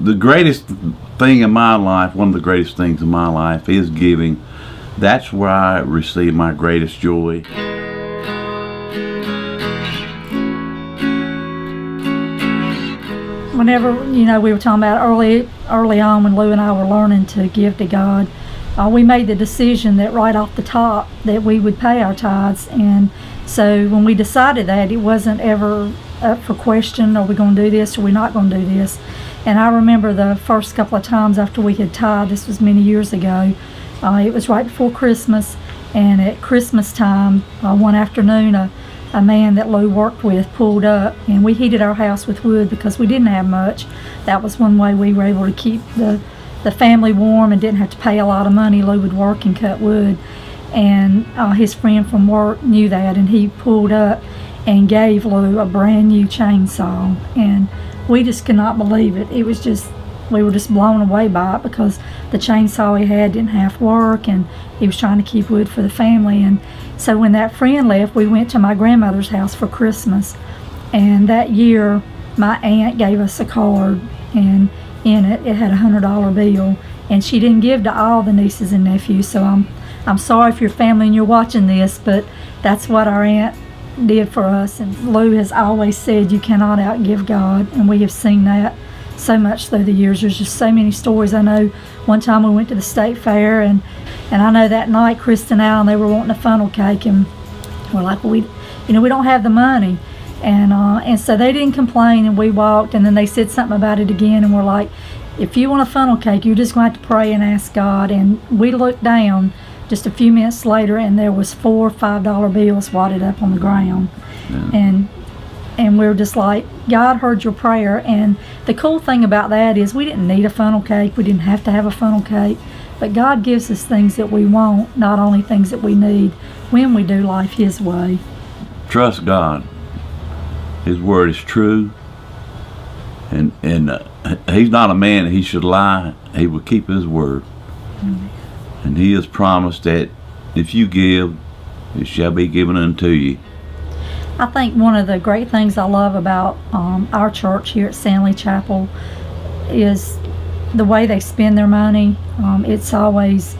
the greatest thing in my life, one of the greatest things in my life is giving. That's where I receive my greatest joy. Whenever, we were talking about early on when Lou and I were learning to give to God, we made the decision that right off the top that we would pay our tithes. And so when we decided that, it wasn't ever up for question, are we going to do this or we're not going to do this. And I remember the first couple of times after we had tithed, this was many years ago, it was right before Christmas, and at Christmas time, one afternoon, a man that Lou worked with pulled up, and we heated our house with wood because we didn't have much. That was one way we were able to keep the family warm and didn't have to pay a lot of money. Lou would work and cut wood, and his friend from work knew that, and he pulled up and gave Lou a brand new chainsaw, and we just could not believe it. It was just, we were just blown away by it because the chainsaw he had didn't have to work, and he was trying to keep wood for the family. And so when that friend left, we went to my grandmother's house for Christmas, and that year my aunt gave us a card, and in it had a $100 bill, and she didn't give to all the nieces and nephews. So I'm sorry if you're family and you're watching this, but that's what our aunt did for us. And Lou has always said you cannot outgive God, and we have seen that so much through the years. There's just so many stories. I know one time we went to the state fair, and I know that night Kristen and Alan, they were wanting a funnel cake, and we're like, well, we don't have the money. And so they didn't complain, and we walked, and then they said something about it again, and we're like, if you want a funnel cake, you're just going to have to pray and ask God. And we looked down just a few minutes later, and there was 4 $5 bills wadded up on the ground. Yeah. And we were just like, God heard your prayer. And the cool thing about that is we didn't need a funnel cake. We didn't have to have a funnel cake. But God gives us things that we want, not only things that we need, when we do life His way. Trust God. His word is true. And He's not a man that He should lie. He will keep His word. Mm-hmm. And He has promised that if you give, it shall be given unto you. I think one of the great things I love about our church here at Stanley Chapel is the way they spend their money. It's always,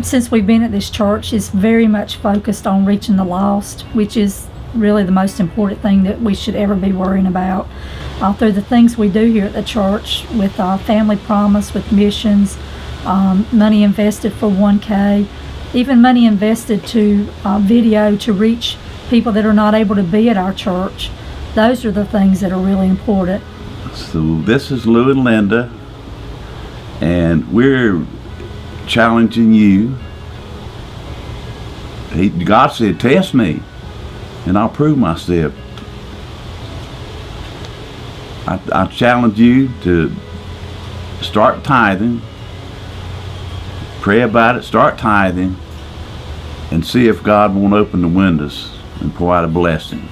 since we've been at this church, it's very much focused on reaching the lost, which is really the most important thing that we should ever be worrying about. Through the things we do here at the church, with Family Promise, with missions, money invested for 1K, even money invested to video to reach people that are not able to be at our church. Those are the things that are really important. So this is Lou and Linda, and we're challenging you. God said, test me, and I'll prove myself. I challenge you to start tithing, pray about it, start tithing, and see if God won't open the windows and pour out a blessing.